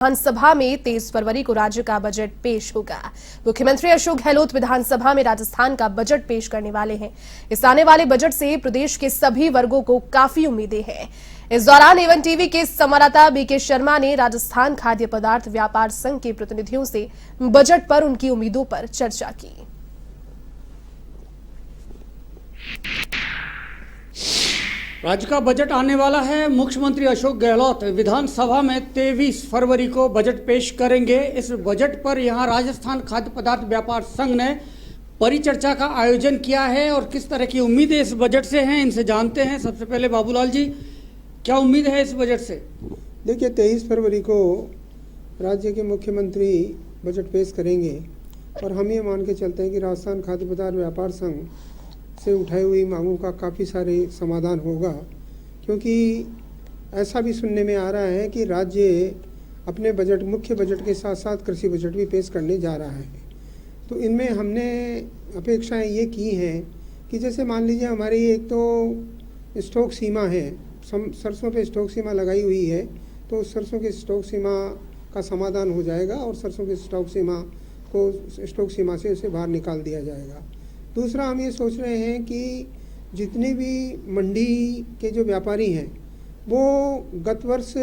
विधानसभा में 23 फरवरी को राज्य का बजट पेश होगा। मुख्यमंत्री अशोक गहलोत विधानसभा में राजस्थान का बजट पेश करने वाले हैं। इस आने वाले बजट से प्रदेश के सभी वर्गों को काफी उम्मीदें हैं। इस दौरान एवन टीवी के संवाददाता बीके शर्मा ने राजस्थान खाद्य पदार्थ व्यापार संघ के प्रतिनिधियों से बजट पर उनकी उम्मीदों पर चर्चा की। राज्य का बजट आने वाला है। मुख्यमंत्री अशोक गहलोत विधानसभा में 23 फरवरी को बजट पेश करेंगे। इस बजट पर यहां राजस्थान खाद्य पदार्थ व्यापार संघ ने परिचर्चा का आयोजन किया है और किस तरह की उम्मीदें इस बजट से हैं, इनसे जानते हैं। सबसे पहले बाबूलाल जी, क्या उम्मीद है इस बजट से? देखिए, 23 फरवरी को राज्य के मुख्यमंत्री बजट पेश करेंगे और हम ये मान के चलते हैं कि राजस्थान खाद्य पदार्थ व्यापार संघ से उठाई हुई मांगों का काफ़ी सारे समाधान होगा, क्योंकि ऐसा भी सुनने में आ रहा है कि राज्य अपने बजट, मुख्य बजट के साथ साथ कृषि बजट भी पेश करने जा रहा है। तो इनमें हमने अपेक्षाएं ये की हैं कि जैसे मान लीजिए हमारी एक तो स्टॉक सीमा है, सरसों पे स्टॉक सीमा लगाई हुई है, तो सरसों की स्टॉक सीमा का समाधान हो जाएगा और सरसों की स्टॉक सीमा से उसे बाहर निकाल दिया जाएगा। दूसरा, हम ये सोच रहे हैं कि जितने भी मंडी के जो व्यापारी हैं वो गत वर्ष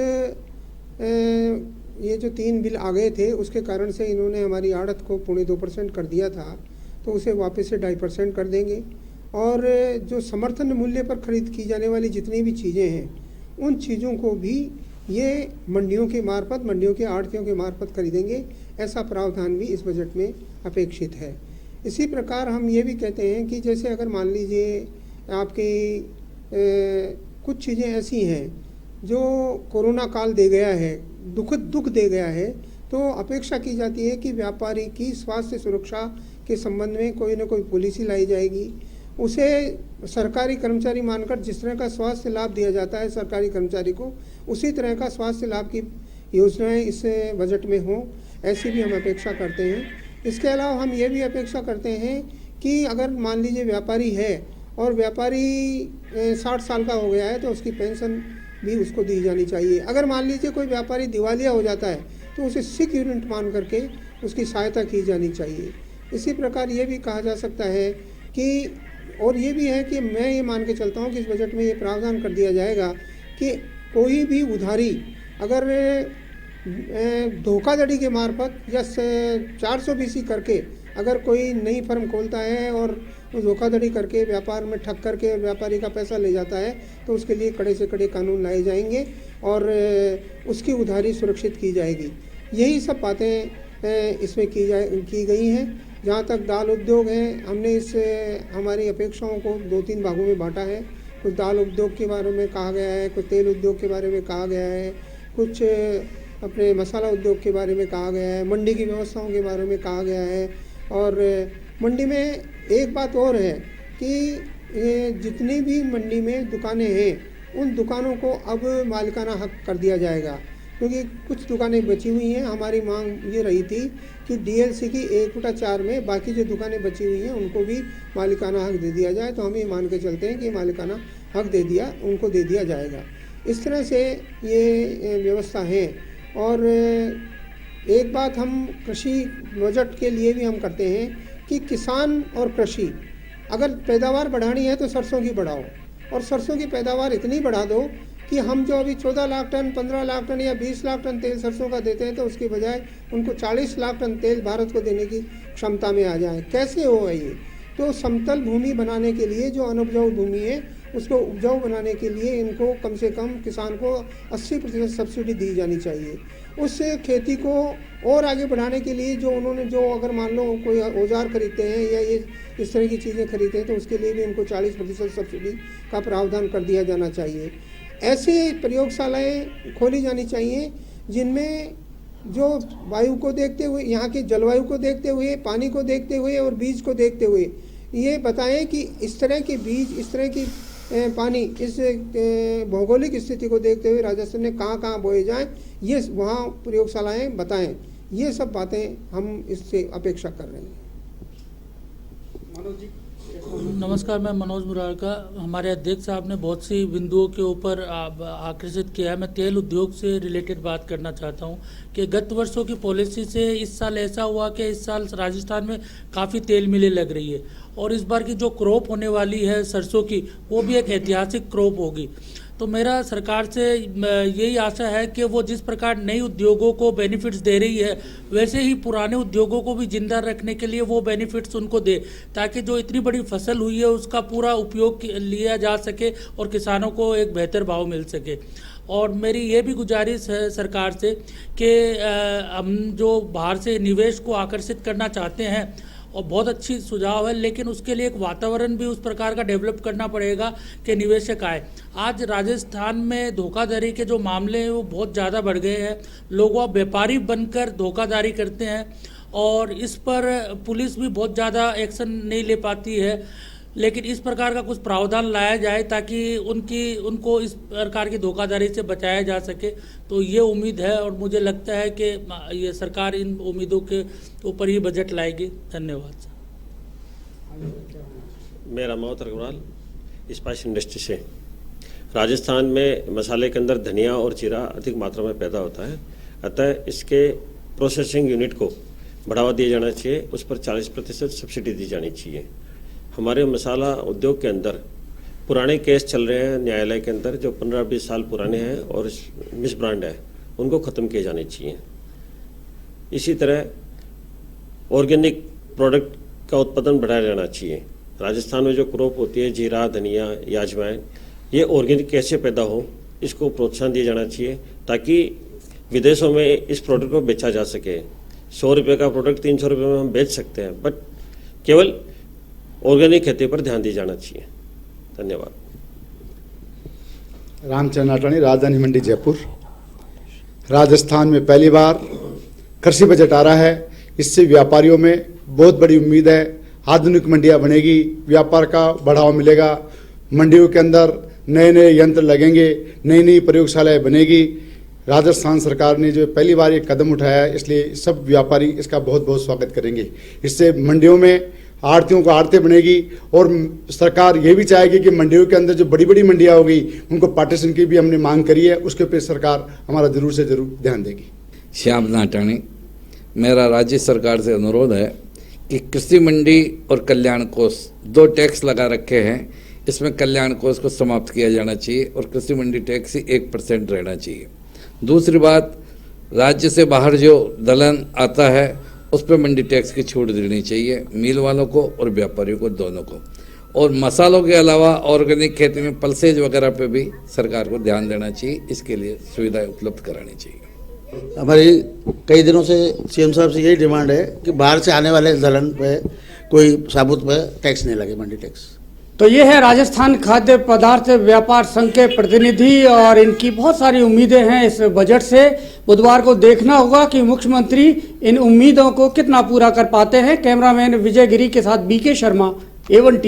ये जो 3 बिल आ गए थे उसके कारण से इन्होंने हमारी आड़त को 0.2% कर दिया था, तो उसे वापस से 2.5% कर देंगे। और जो समर्थन मूल्य पर खरीद की जाने वाली जितनी भी चीज़ें हैं उन चीज़ों को भी ये मंडियों के मार्फत, मंडियों के आड़तियों के मार्फत खरीदेंगे। ऐसा प्रावधान भी इस बजट में अपेक्षित है। इसी प्रकार हम ये भी कहते हैं कि जैसे अगर मान लीजिए आपकी कुछ चीज़ें ऐसी हैं जो कोरोना काल दे गया है, दुख दे गया है, तो अपेक्षा की जाती है कि व्यापारी की स्वास्थ्य सुरक्षा के संबंध में कोई ना कोई पॉलिसी लाई जाएगी। उसे सरकारी कर्मचारी मानकर जिस तरह का स्वास्थ्य लाभ दिया जाता है सरकारी कर्मचारी को, उसी तरह का स्वास्थ्य लाभ की योजनाएं इस बजट में हों, ऐसी भी हम अपेक्षा करते हैं। इसके अलावा हम ये भी अपेक्षा करते हैं कि अगर मान लीजिए व्यापारी है और व्यापारी 60 साल का हो गया है तो उसकी पेंशन भी उसको दी जानी चाहिए। अगर मान लीजिए कोई व्यापारी दिवालिया हो जाता है तो उसे सिक यूनिट मान करके उसकी सहायता की जानी चाहिए। इसी प्रकार ये भी कहा जा सकता है कि, और ये भी है कि मैं ये मान के चलता हूँ कि इस बजट में ये प्रावधान कर दिया जाएगा कि कोई भी उधारी अगर धोखाधड़ी के मार्फत या 420 करके अगर कोई नई फर्म खोलता है और धोखाधड़ी करके व्यापार में ठग करके व्यापारी का पैसा ले जाता है तो उसके लिए कड़े से कड़े कानून लाए जाएंगे और उसकी उधारी सुरक्षित की जाएगी। यही सब बातें इसमें की गई हैं। जहाँ तक दाल उद्योग है, हमने इस हमारी अपेक्षाओं को 2-3 भागों में बांटा है। कुछ दाल उद्योग के बारे में कहा गया है, कुछ तेल उद्योग के बारे में कहा गया है, कुछ अपने मसाला उद्योग के बारे में कहा गया है, मंडी की व्यवस्थाओं के बारे में कहा गया है। और मंडी में एक बात और है कि जितनी भी मंडी में दुकानें हैं उन दुकानों को अब मालिकाना हक कर दिया जाएगा, क्योंकि कुछ दुकानें बची हुई हैं। हमारी मांग ये रही थी कि डीएलसी की 1/4 में बाकी जो दुकानें बची हुई हैं उनको भी मालिकाना हक दे दिया जाए। तो हम ये मान के चलते हैं कि मालिकाना हक उनको दे दिया जाएगा। इस तरह से ये व्यवस्था है। और एक बात हम कृषि बजट के लिए भी हम करते हैं कि किसान और कृषि, अगर पैदावार बढ़ानी है तो सरसों की बढ़ाओ और सरसों की पैदावार इतनी बढ़ा दो कि हम जो अभी 14 लाख टन, 15 लाख टन या 20 लाख टन तेल सरसों का देते हैं तो उसके बजाय उनको 40 लाख टन तेल भारत को देने की क्षमता में आ जाए। कैसे होगा ये? तो समतल भूमि बनाने के लिए, जो अनुपजाऊ भूमि है उसको उपजाऊ बनाने के लिए इनको कम से कम किसान को 80% सब्सिडी दी जानी चाहिए। उस खेती को और आगे बढ़ाने के लिए जो अगर मान लो कोई औजार खरीदते हैं या ये इस तरह की चीज़ें खरीदते हैं तो उसके लिए भी इनको 40% सब्सिडी का प्रावधान कर दिया जाना चाहिए। ऐसे प्रयोगशालाएं खोली जानी चाहिए जिनमें जो वायु को देखते हुए, यहाँ की जलवायु को देखते हुए, पानी को देखते हुए और बीज को देखते हुए ये बताएं कि इस तरह के बीज, इस तरह की पानी, इस भौगोलिक स्थिति को देखते हुए राजस्थान में कहाँ बोए जाएं, ये वहाँ प्रयोगशालाएं बताएं। ये सब बातें हम इससे अपेक्षा कर रहे हैं। मनोज जी। नमस्कार, मैं मनोज मुरारका। हमारे अध्यक्ष साहब ने बहुत सी बिंदुओं के ऊपर आकर्षित किया है। मैं तेल उद्योग से रिलेटेड बात करना चाहता हूं कि गत वर्षों की पॉलिसी से इस साल ऐसा हुआ कि इस साल राजस्थान में काफ़ी तेल मिलें लग रही है और इस बार की जो क्रॉप होने वाली है सरसों की, वो भी एक ऐतिहासिक क्रॉप होगी। तो मेरा सरकार से यही आशा है कि वो जिस प्रकार नए उद्योगों को बेनिफिट्स दे रही है, वैसे ही पुराने उद्योगों को भी जिंदा रखने के लिए वो बेनिफिट्स उनको दे, ताकि जो इतनी बड़ी फसल हुई है उसका पूरा उपयोग लिया जा सके और किसानों को एक बेहतर भाव मिल सके। और मेरी ये भी गुजारिश है सरकार से कि हम जो बाहर से निवेश को आकर्षित करना चाहते हैं, और बहुत अच्छी सुझाव है, लेकिन उसके लिए एक वातावरण भी उस प्रकार का डेवलप करना पड़ेगा कि निवेशक आए। आज राजस्थान में धोखाधड़ी के जो मामले हैं वो बहुत ज़्यादा बढ़ गए हैं। लोग अब व्यापारी बनकर धोखाधड़ी करते हैं और इस पर पुलिस भी बहुत ज़्यादा एक्शन नहीं ले पाती है। लेकिन इस प्रकार का कुछ प्रावधान लाया जाए ताकि उनको इस प्रकार की धोखाधड़ी से बचाया जा सके, तो ये उम्मीद है और मुझे लगता है कि ये सरकार इन उम्मीदों के ऊपर ही बजट लाएगी। धन्यवाद। मैं रामावत रघुराल, स्पाइस इंडस्ट्री से। राजस्थान में मसाले के अंदर धनिया और जीरा अधिक मात्रा में पैदा होता है, अतः इसके प्रोसेसिंग यूनिट को बढ़ावा दिया जाना चाहिए, उस पर 40% सब्सिडी दी जानी चाहिए। हमारे मसाला उद्योग के अंदर पुराने केस चल रहे हैं न्यायालय के अंदर, जो 15-20 साल पुराने हैं और मिस ब्रांड है, उनको ख़त्म किए जाने चाहिए। इसी तरह ऑर्गेनिक प्रोडक्ट का उत्पादन बढ़ाया जाना चाहिए। राजस्थान में जो क्रॉप होती है जीरा, धनिया या अजवाइन, ये ऑर्गेनिक कैसे पैदा हो, इसको प्रोत्साहन दिया जाना चाहिए ताकि विदेशों में इस प्रोडक्ट को बेचा जा सके। 100 रुपये का प्रोडक्ट 300 रुपये में हम बेच सकते हैं, बट केवल ऑर्गेनिक खेती पर ध्यान दिया जाना चाहिए। धन्यवाद। रामचंद्र अटानी, राजधानी मंडी जयपुर। राजस्थान में पहली बार कृषि बजट आ रहा है, इससे व्यापारियों में बहुत बड़ी उम्मीद है। आधुनिक मंडियां बनेगी, व्यापार का बढ़ावा मिलेगा, मंडियों के अंदर नए नए यंत्र लगेंगे, नई नई प्रयोगशालाएं बनेगी। राजस्थान सरकार ने जो पहली बार ये कदम उठाया है, इसलिए सब व्यापारी इसका बहुत बहुत स्वागत करेंगे। इससे मंडियों में आड़तियों को आड़तें बनेगी और सरकार ये भी चाहेगी कि मंडियों के अंदर जो बड़ी बड़ी मंडियां होगी उनको पार्टीशन की भी हमने मांग करी है, उसके ऊपर सरकार हमारा जरूर से जरूर ध्यान देगी। श्याम नाटाणी, मेरा राज्य सरकार से अनुरोध है कि कृषि मंडी और कल्याण कोष 2 टैक्स लगा रखे हैं, इसमें कल्याण कोष को समाप्त किया जाना चाहिए और कृषि मंडी टैक्स ही 1% रहना चाहिए। दूसरी बात, राज्य से बाहर जो दलहन आता है उस पर मंडी टैक्स की छूट देनी चाहिए, मिल वालों को और व्यापारियों को, दोनों को। और मसालों के अलावा ऑर्गेनिक खेती में पल्सेज वगैरह पे भी सरकार को ध्यान देना चाहिए, इसके लिए सुविधाएं उपलब्ध करानी चाहिए। हमारी कई दिनों से सीएम साहब से यही डिमांड है कि बाहर से आने वाले दलहन पे कोई साबुत पे टैक्स नहीं लगे, मंडी टैक्स। तो ये है राजस्थान खाद्य पदार्थ व्यापार संघ के प्रतिनिधि और इनकी बहुत सारी उम्मीदें हैं इस बजट से। बुधवार को देखना होगा कि मुख्यमंत्री इन उम्मीदों को कितना पूरा कर पाते हैं। कैमरामैन विजय गिरी के साथ बीके शर्मा, A1 टीवी।